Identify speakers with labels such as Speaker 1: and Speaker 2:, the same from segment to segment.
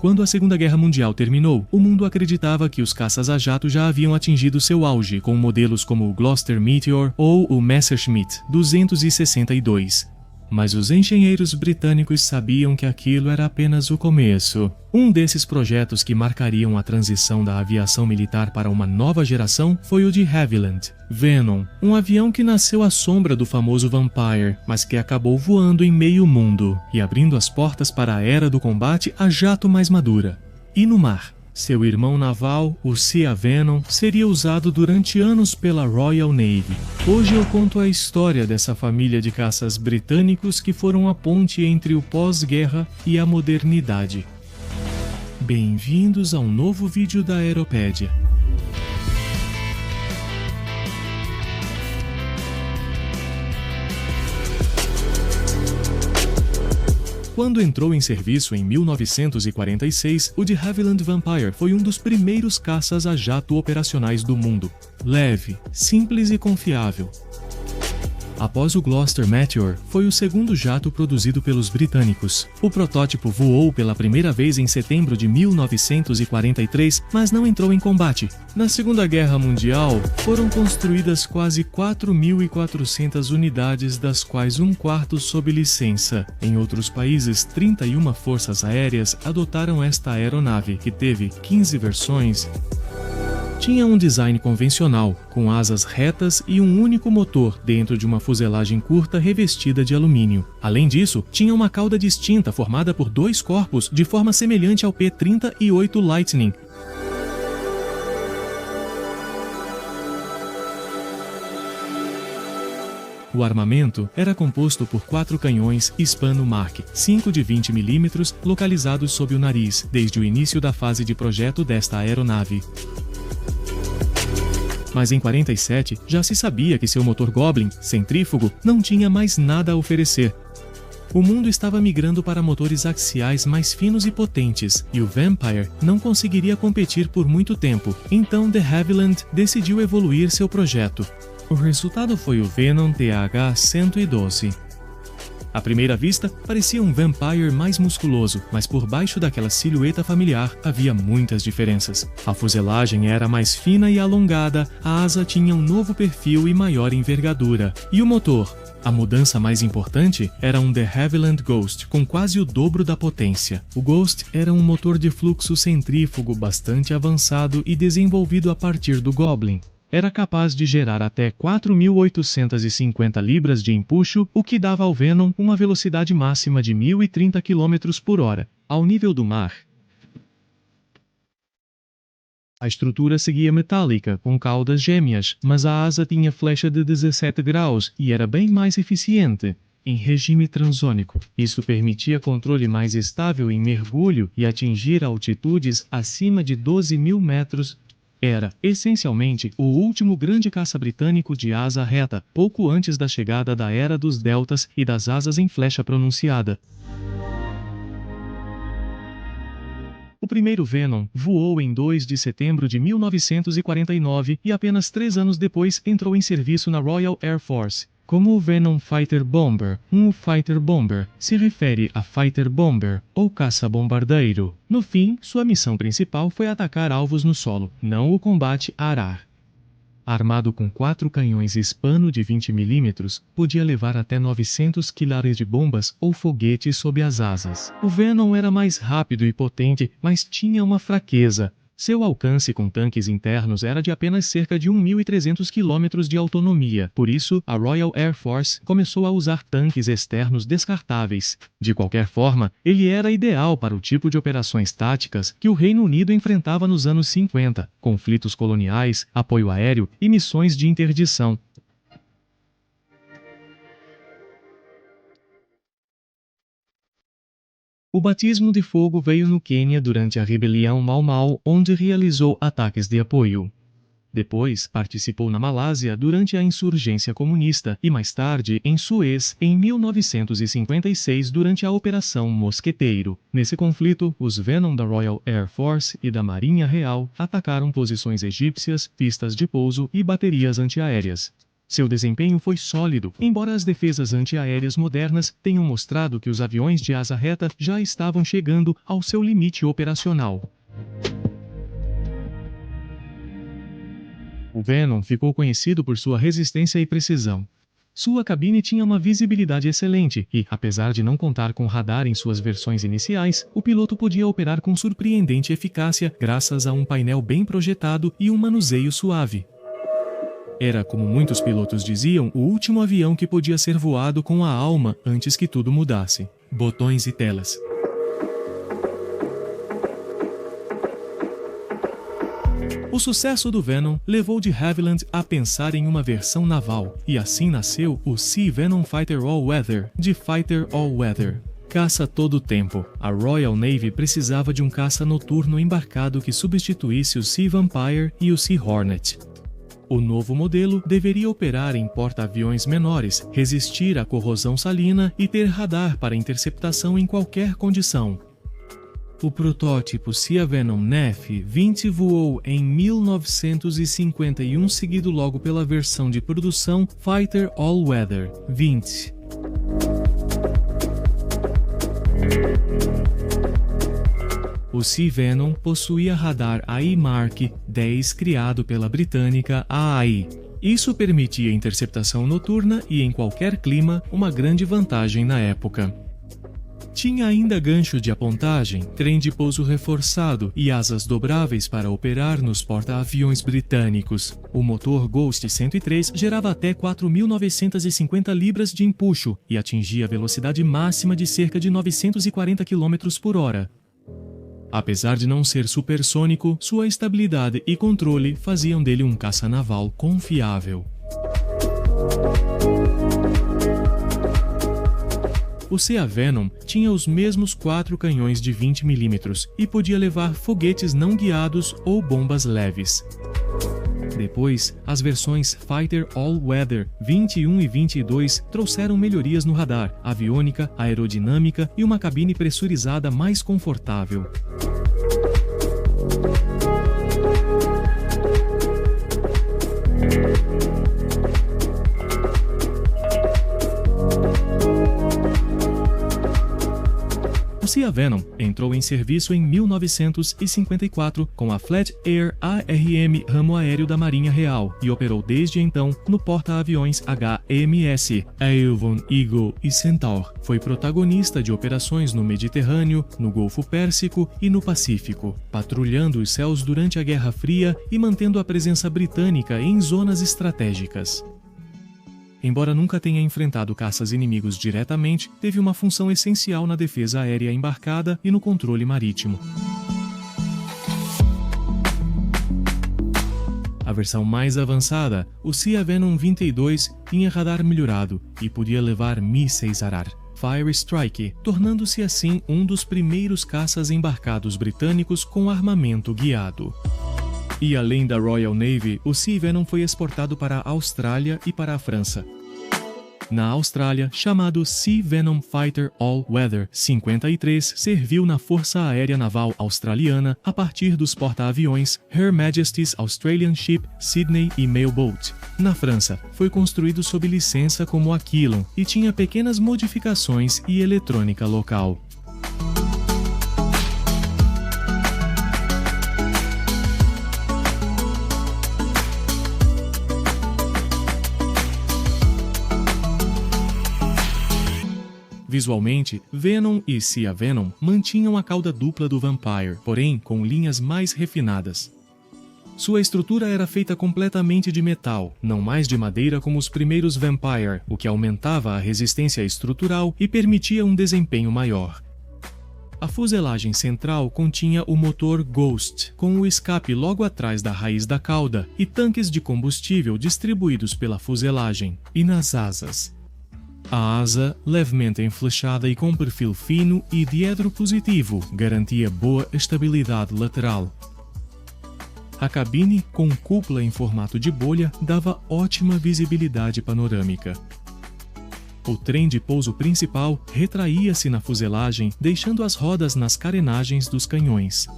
Speaker 1: Quando a Segunda Guerra Mundial terminou, o mundo acreditava que os caças a jato já haviam atingido seu auge, com modelos como o Gloster Meteor ou o Messerschmitt 262. Mas os engenheiros britânicos sabiam que aquilo era apenas o começo. Um desses projetos que marcariam a transição da aviação militar para uma nova geração foi o de Havilland Venom, um avião que nasceu à sombra do famoso Vampire, mas que acabou voando em meio mundo e abrindo as portas para a era do combate a jato mais madura. E no mar? Seu irmão naval, o Sea Venom, seria usado durante anos pela Royal Navy. Hoje eu conto a história dessa família de caças britânicos que foram a ponte entre o pós-guerra e a modernidade. Bem-vindos a um novo vídeo da Aeropédia. Quando entrou em serviço em 1946, o de Havilland Vampire foi um dos primeiros caças a jato operacionais do mundo. Leve, simples e confiável. Após o Gloster Meteor, foi o segundo jato produzido pelos britânicos. O protótipo voou pela primeira vez em setembro de 1943, mas não entrou em combate. Na Segunda Guerra Mundial, foram construídas quase 4.400 unidades, das quais um quarto sob licença. Em outros países, 31 forças aéreas adotaram esta aeronave, que teve 15 versões. Tinha um design convencional, com asas retas e um único motor dentro de uma fuselagem curta revestida de alumínio. Além disso, tinha uma cauda distinta formada por dois corpos de forma semelhante ao P-38 Lightning. O armamento era composto por 4 canhões Hispano Mark 5 de 20 mm localizados sob o nariz, desde o início da fase de projeto desta aeronave. Mas em 47 já se sabia que seu motor Goblin, centrífugo, não tinha mais nada a oferecer. O mundo estava migrando para motores axiais mais finos e potentes, e o Vampire não conseguiria competir por muito tempo, então de Havilland decidiu evoluir seu projeto. O resultado foi o Venom TH-112. À primeira vista, parecia um Vampire mais musculoso, mas por baixo daquela silhueta familiar havia muitas diferenças. A fuselagem era mais fina e alongada, a asa tinha um novo perfil e maior envergadura. E o motor? A mudança mais importante era um de Havilland Ghost, com quase o dobro da potência. O Ghost era um motor de fluxo centrífugo bastante avançado e desenvolvido a partir do Goblin. Era capaz de gerar até 4.850 libras de empuxo, o que dava ao Venom uma velocidade máxima de 1.030 km por hora. Ao nível do mar, a estrutura seguia metálica, com caudas gêmeas, mas a asa tinha flecha de 17 graus e era bem mais eficiente. Em regime transônico, isso permitia controle mais estável em mergulho e atingir altitudes acima de 12.000 metros. Era, essencialmente, o último grande caça britânico de asa reta, pouco antes da chegada da era dos deltas e das asas em flecha pronunciada. O primeiro Venom voou em 2 de setembro de 1949 e apenas 3 anos depois entrou em serviço na Royal Air Force. Como o Venom Fighter Bomber, um Fighter Bomber se refere a Fighter Bomber, ou caça-bombardeiro. No fim, sua missão principal foi atacar alvos no solo, não o combate ar-ar. Armado com 4 canhões Hispano de 20 mm, podia levar até 900 kg de bombas ou foguetes sob as asas. O Venom era mais rápido e potente, mas tinha uma fraqueza. Seu alcance com tanques internos era de apenas cerca de 1.300 km de autonomia. Por isso, a Royal Air Force começou a usar tanques externos descartáveis. De qualquer forma, ele era ideal para o tipo de operações táticas que o Reino Unido enfrentava nos anos 50, conflitos coloniais, apoio aéreo e missões de interdição. O batismo de fogo veio no Quênia durante a rebelião Mau Mau, onde realizou ataques de apoio. Depois, participou na Malásia durante a insurgência comunista e mais tarde em Suez, em 1956 durante a Operação Mosqueteiro. Nesse conflito, os Venom da Royal Air Force e da Marinha Real atacaram posições egípcias, pistas de pouso e baterias antiaéreas. Seu desempenho foi sólido, embora as defesas antiaéreas modernas tenham mostrado que os aviões de asa reta já estavam chegando ao seu limite operacional. O Venom ficou conhecido por sua resistência e precisão. Sua cabine tinha uma visibilidade excelente e, apesar de não contar com radar em suas versões iniciais, o piloto podia operar com surpreendente eficácia graças a um painel bem projetado e um manuseio suave. Era, como muitos pilotos diziam, o último avião que podia ser voado com a alma antes que tudo mudasse. Botões e telas. O sucesso do Venom levou de Havilland a pensar em uma versão naval, e assim nasceu o Sea Venom Fighter All-Weather, de Fighter All-Weather. Caça todo o tempo. A Royal Navy precisava de um caça noturno embarcado que substituísse o Sea Vampire e o Sea Hornet. O novo modelo deveria operar em porta-aviões menores, resistir à corrosão salina e ter radar para interceptação em qualquer condição. O protótipo Sea Venom NEF-20 voou em 1951, seguido logo pela versão de produção Fighter All-Weather 20. O Sea Venom possuía radar AI Mark 10 criado pela britânica AI. Isso permitia interceptação noturna e em qualquer clima, uma grande vantagem na época. Tinha ainda gancho de apontagem, trem de pouso reforçado e asas dobráveis para operar nos porta-aviões britânicos. O motor Ghost 103 gerava até 4.950 libras de empuxo e atingia a velocidade máxima de cerca de 940 km por hora. Apesar de não ser supersônico, sua estabilidade e controle faziam dele um caça naval confiável. O Sea Venom tinha os mesmos 4 canhões de 20 mm e podia levar foguetes não guiados ou bombas leves. Depois, as versões Fighter All-Weather 21 e 22 trouxeram melhorias no radar, aviônica, aerodinâmica e uma cabine pressurizada mais confortável. O Sea Venom entrou em serviço em 1954 com a Flat Air ARM ramo aéreo da Marinha Real e operou desde então no porta-aviões HMS, Avon, Eagle e Centaur. Foi protagonista de operações no Mediterrâneo, no Golfo Pérsico e no Pacífico, patrulhando os céus durante a Guerra Fria e mantendo a presença britânica em zonas estratégicas. Embora nunca tenha enfrentado caças inimigos diretamente, teve uma função essencial na defesa aérea embarcada e no controle marítimo. A versão mais avançada, o Sea Venom 22, tinha radar melhorado e podia levar mísseis a ar, Fire Strike, tornando-se assim um dos primeiros caças embarcados britânicos com armamento guiado. E além da Royal Navy, o Sea Venom foi exportado para a Austrália e para a França. Na Austrália, chamado Sea Venom Fighter All-Weather 53, serviu na Força Aérea Naval Australiana a partir dos porta-aviões Her Majesty's Australian Ship, Sydney e Mailboat. Na França, foi construído sob licença como Aquilon e tinha pequenas modificações e eletrônica local. Visualmente, Venom e Sea Venom mantinham a cauda dupla do Vampire, porém com linhas mais refinadas. Sua estrutura era feita completamente de metal, não mais de madeira como os primeiros Vampire, o que aumentava a resistência estrutural e permitia um desempenho maior. A fuselagem central continha o motor Ghost, com o escape logo atrás da raiz da cauda e tanques de combustível distribuídos pela fuselagem, e nas asas. A asa, levemente enflechada e com perfil fino e diedro positivo, garantia boa estabilidade lateral. A cabine, com cúpula em formato de bolha, dava ótima visibilidade panorâmica. O trem de pouso principal retraía-se na fuselagem, deixando as rodas nas carenagens dos canhões.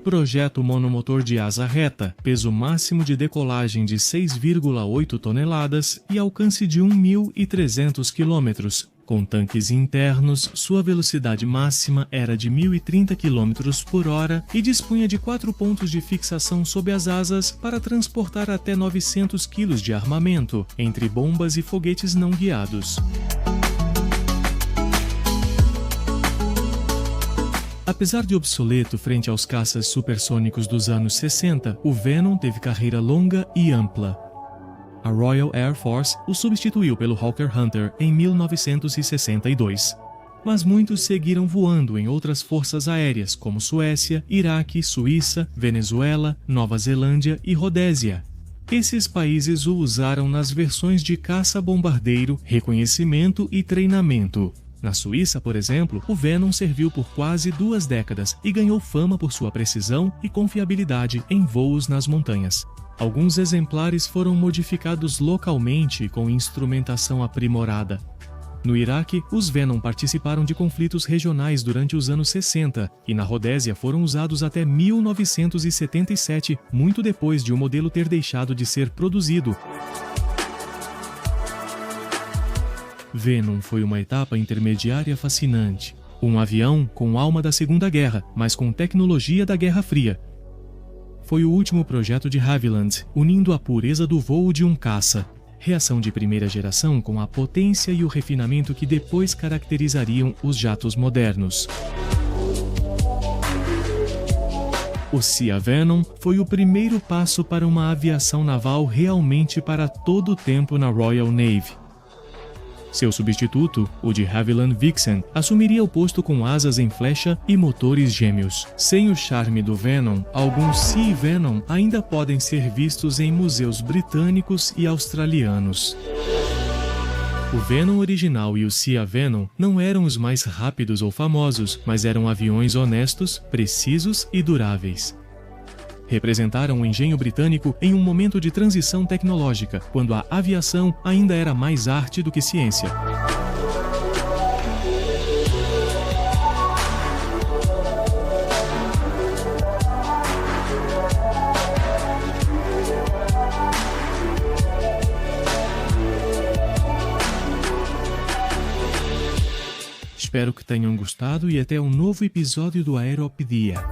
Speaker 1: Projeto monomotor de asa reta, peso máximo de decolagem de 6,8 toneladas e alcance de 1.300 km. Com tanques internos, sua velocidade máxima era de 1.030 km por hora e dispunha de 4 pontos de fixação sob as asas para transportar até 900 kg de armamento, entre bombas e foguetes não guiados. Apesar de obsoleto frente aos caças supersônicos dos anos 60, o Venom teve carreira longa e ampla. A Royal Air Force o substituiu pelo Hawker Hunter em 1962. Mas muitos seguiram voando em outras forças aéreas como Suécia, Iraque, Suíça, Venezuela, Nova Zelândia e Rodésia. Esses países o usaram nas versões de caça-bombardeiro, reconhecimento e treinamento. Na Suíça, por exemplo, o Venom serviu por quase 2 décadas e ganhou fama por sua precisão e confiabilidade em voos nas montanhas. Alguns exemplares foram modificados localmente com instrumentação aprimorada. No Iraque, os Venom participaram de conflitos regionais durante os anos 60 e na Rodésia foram usados até 1977, muito depois de o modelo ter deixado de ser produzido. Venom foi uma etapa intermediária fascinante. Um avião com alma da Segunda Guerra, mas com tecnologia da Guerra Fria. Foi o último projeto de Havilland, unindo a pureza do voo de um caça. Reação de primeira geração com a potência e o refinamento que depois caracterizariam os jatos modernos. O Sea Venom foi o primeiro passo para uma aviação naval realmente para todo o tempo na Royal Navy. Seu substituto, o de Havilland Vixen, assumiria o posto com asas em flecha e motores gêmeos. Sem o charme do Venom, alguns Sea Venom ainda podem ser vistos em museus britânicos e australianos. O Venom original e o Sea Venom não eram os mais rápidos ou famosos, mas eram aviões honestos, precisos e duráveis. Representaram o engenho britânico em um momento de transição tecnológica, quando a aviação ainda era mais arte do que ciência. Espero que tenham gostado e até um novo episódio do Aeropedia.